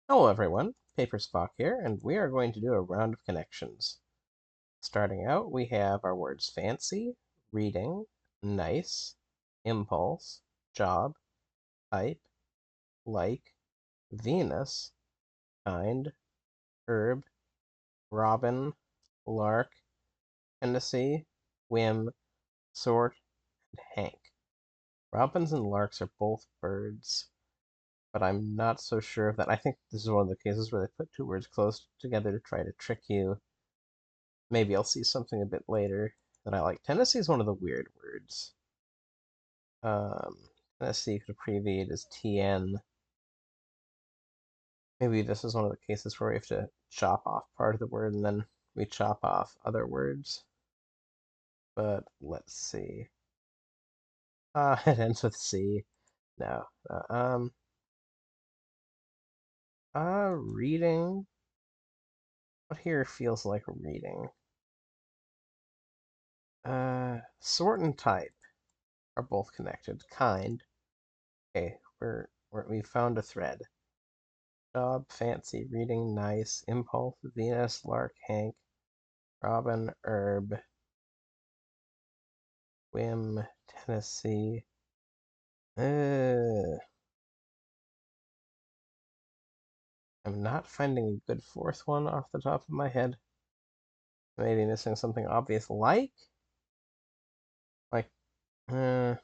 Hello everyone, PaperSpock here, and we are going to do a round of connections. Starting out, we have our words fancy, reading, nice, impulse, job, type, like, Venus, kind, herb, robin, lark, Tennessee, whim, sort, and Hank. Robins and larks are both birds, but I'm not so sure of that. I think this is one of the cases where they put two words close together to try to trick you. Maybe I'll see something a bit later that I like. Tennessee is one of the weird words. Tennessee could abbreviate as TN. Maybe this is one of the cases where we have to chop off part of the word and then we chop off other words. But let's see. It ends with C. No. Reading. What here feels like reading? Sort and type are both connected. Kind. Okay, we found a thread. Job, fancy, reading, nice, impulse, Venus, lark, Hank, robin, herb, whim, Tennessee. I'm not finding a good fourth one off the top of my head. Maybe missing something obvious like, because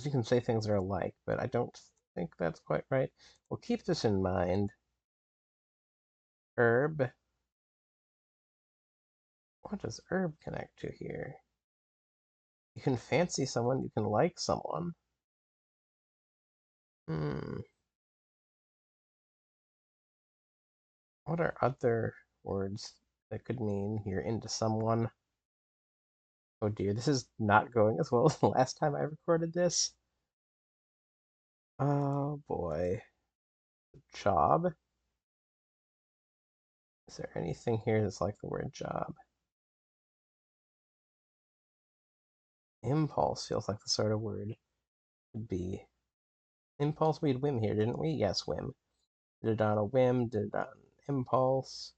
you can say things are alike, but I don't think that's quite right. We'll keep this in mind. Herb. What does herb connect to here? You can fancy someone, you can like someone. Hmm. What are other words that could mean you're into someone? Oh dear, this is not going as well as the last time I recorded this. Oh boy. Job? Is there anything here that's like the word job? Impulse feels like the sort of word could be. Impulse, we had whim here, didn't we? Yes, whim. Did it on a whim, did it on impulse.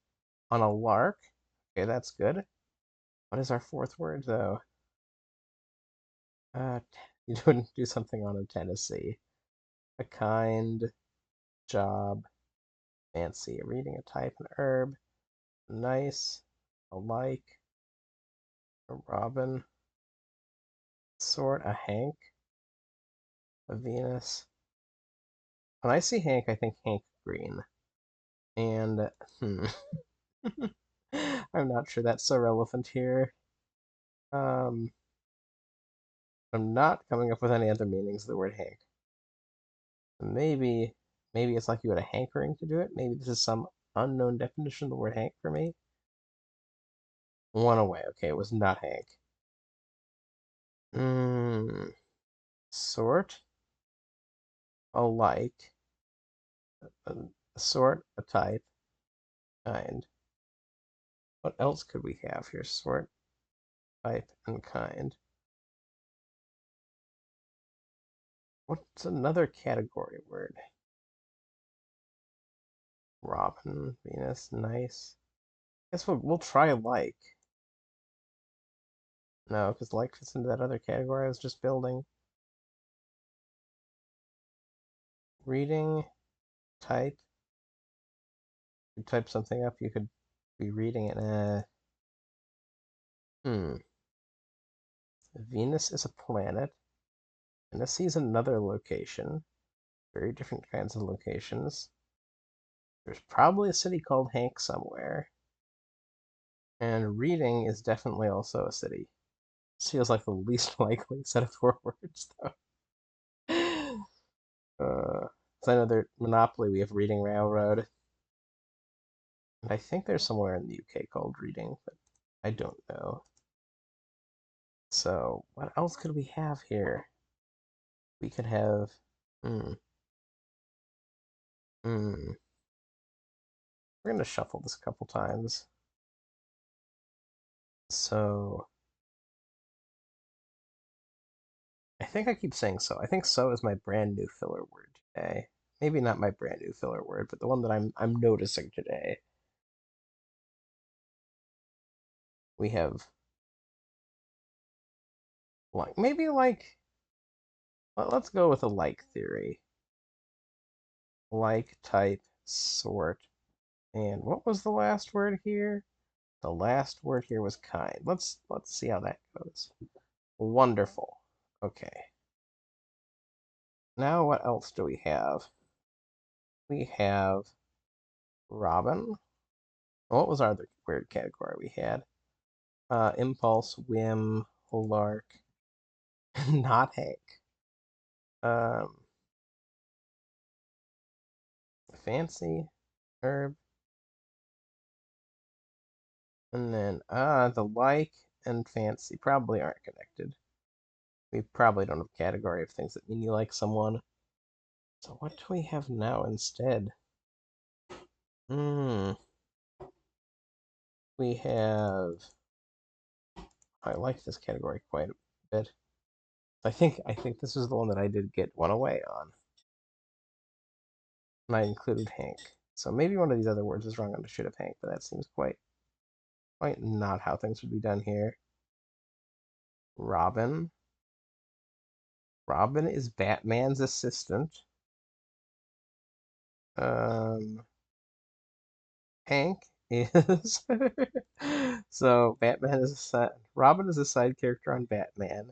On a lark? Okay, that's good. What is our fourth word, though? Uh, you wouldn't do something on a Tennessee. A kind, job, fancy. Reading, a type, an herb, nice, a like, a robin, sort, a Hank, a Venus. When I see Hank, I think Hank Green. And, hmm, I'm not sure that's so relevant here. Um, I'm not coming up with any other meanings of the word Hank. Maybe it's like you had a hankering to do it. Maybe this is some unknown definition of the word Hank for me. One away. Okay, it was not Hank. Hmm. Sort, alike, a sort, a type, kind. What else could we have here? Sort, type, and kind. What's another category word? Robin, Venus, nice. Guess we'll try like. No, because like fits into that other category I was just building. Reading, type. You type something up, you could be reading it. Hmm. Venus is a planet. Tennessee is another location. Very different kinds of locations. There's probably a city called Hank somewhere. And reading is definitely also a city. This feels like the least likely set of four words, though. It's another Monopoly. We have Reading Railroad. And I think there's somewhere in the UK called Reading, but I don't know. So, what else could we have here? We could have. Hmm. Hmm. We're going to shuffle this a couple times. So, I think I keep saying so. I think so is my brand new filler word today. maybe not my brand new filler word, but the one that I'm noticing today. We have like maybe like let's go with a like theory. Like, type, sort, and what was the last word here? The last word here was kind. Let's see how that goes. Wonderful. Okay. Now what else do we have? We have Robin. What was our other weird category we had? Impulse, whim, lark, not Hank. Um, fancy, herb, and then the like and fancy probably aren't connected. We probably don't have a category of things that mean you like someone. So what do we have now instead? Hmm. We have. I like this category quite a bit. I think this is the one that I did get one away on. And I included Hank. So maybe one of these other words is wrong on the should have Hank, but that seems quite not how things would be done here. Robin. Robin is Batman's assistant. Um, Hank is so Batman is a side. Robin is a side character on Batman.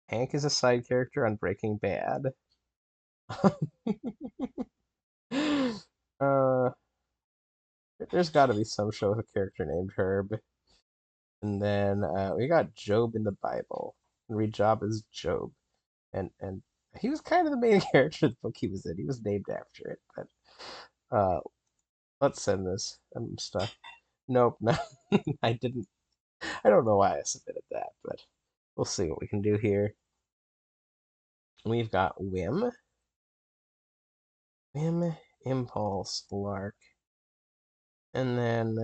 Hank is a side character on Breaking Bad. uh, there's got to be some show with a character named Herb. And then we got Job in the Bible. And read Job as Job, and he was kind of the main character of the book he was in. He was named after it, but let's send this. I'm stuck. Nope, no, I didn't. I don't know why I submitted that, but we'll see what we can do here. We've got whim, impulse, lark, and then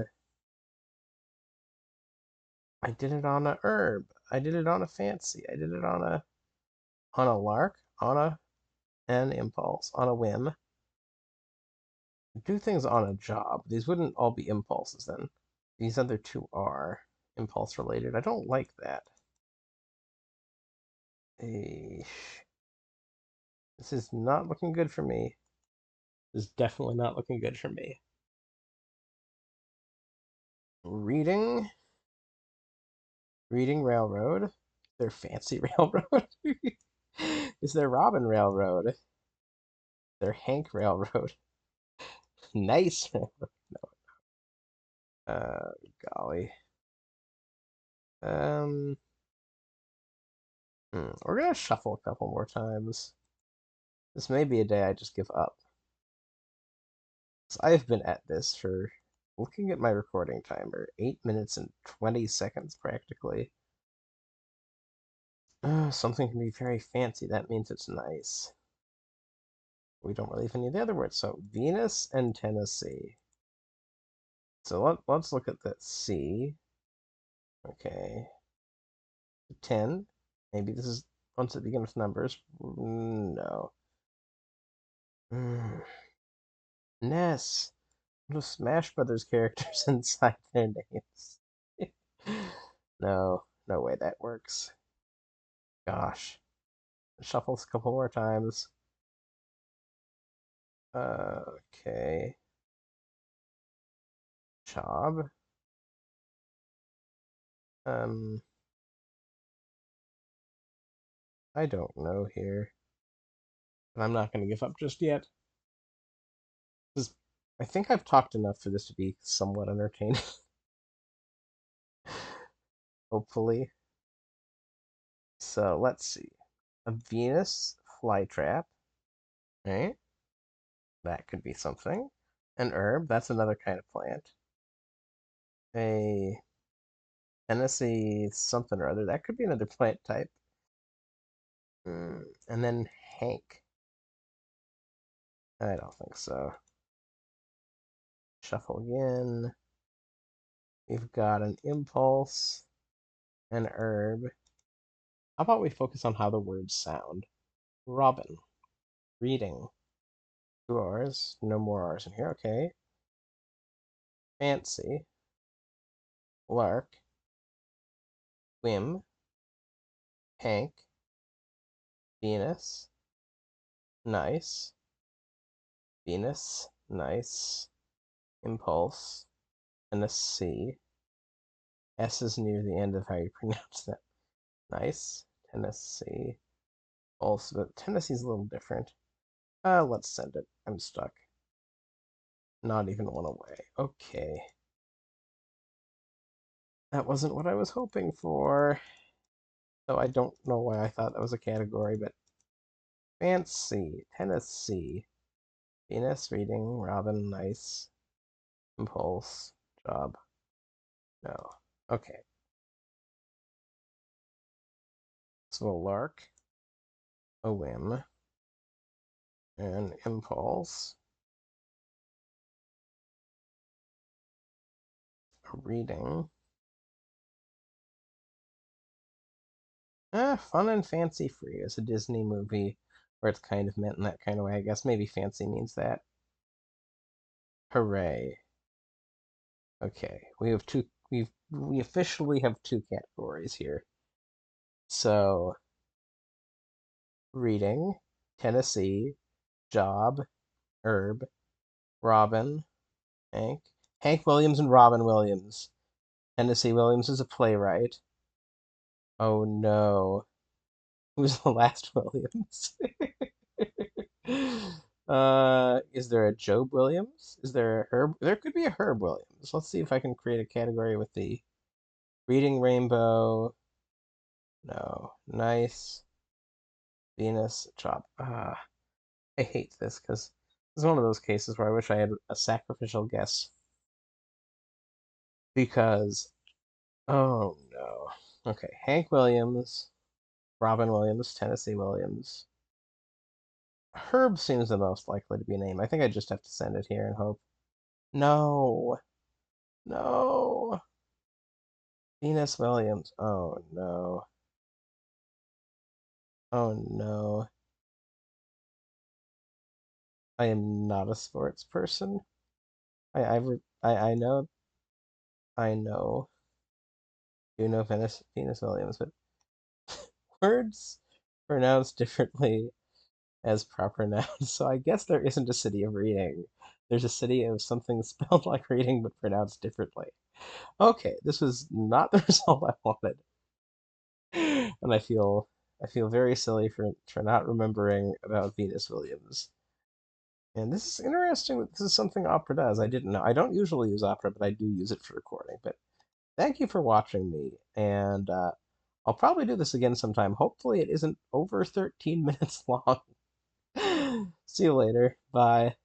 I did it on a herb. I did it on a fancy. I did it on a lark, on an impulse, on a whim. Do things on a job. These wouldn't all be impulses then. These other two are impulse related. I don't like that. Eesh. This is not looking good for me. This is definitely not looking good for me. Reading. Reading Railroad. Their fancy railroad. Is there Robin Railroad? Their Hank Railroad. Nice. Uh, golly. Um, we're gonna shuffle a couple more times. This may be a day I just give up. So I've been at this for, looking at my recording timer, 8 minutes and 20 seconds practically. Something can be very fancy. That means it's nice. We don't really have any of the other words. So Venus and Tennessee. So let's look at that C. Okay. 10. Maybe this is ones that begin with numbers. No. Ness. The Smash Brothers characters inside their names. No, no way that works. Gosh. Shuffles a couple more times. Okay. Job. Um, I don't know here. But I'm not going to give up just yet. I think I've talked enough for this to be somewhat entertaining. Hopefully. So let's see. A Venus flytrap. Right? That could be something. An herb. That's another kind of plant. A Tennessee something or other. That could be another plant type. And then Hank. I don't think so. Shuffle again. We've got an impulse, an herb. How about we focus on how the words sound? Robin. Reading. 2 R's. No more R's in here. Okay. Fancy. Lark. Whim. Hank. Venus. Nice. Venus. Nice. Impulse. And a C. S is near the end of how you pronounce that. Nice. Tennessee. Also, but Tennessee's a little different. Let's send it. I'm stuck. Not even one away. Okay. That wasn't what I was hoping for. Though I don't know why I thought that was a category, but fancy. Tennessee. Venus, reading, Robin, nice. Impulse, job. No. Okay. So a lark, a whim, an impulse, a reading. Fun and fancy free is a Disney movie where it's kind of meant in that kind of way. I guess maybe fancy means that. Hooray. Okay, we have two. We officially have two categories here. So reading, Tennessee, job, herb, Robin, Hank, Hank Williams and Robin Williams. Tennessee Williams is a playwright. Oh no, who's the last Williams? Is there a Job Williams? Is there a Herb? There could be a Herb Williams. Let's see if I can create a category with the reading rainbow. No, nice. Venus chop. I hate this because this is one of those cases where I wish I had a sacrificial guess because oh no. Okay, Hank Williams, Robin Williams, Tennessee Williams. Herb seems the most likely to be a name. I think I just have to send it here and hope. No, no. Venus Williams. Oh no. Oh no. I am not a sports person. I know you know Venus Williams, but words pronounced differently as proper nouns. So I guess there isn't a city of reading. There's a city of something spelled like reading but pronounced differently. Okay, this was not the result I wanted. And I feel very silly for not remembering about Venus Williams. And this is interesting. This is something Opera does. I didn't know. I don't usually use Opera, but I do use it for recording. But thank you for watching me, and I'll probably do this again sometime. Hopefully, it isn't over 13 minutes long. See you later. Bye.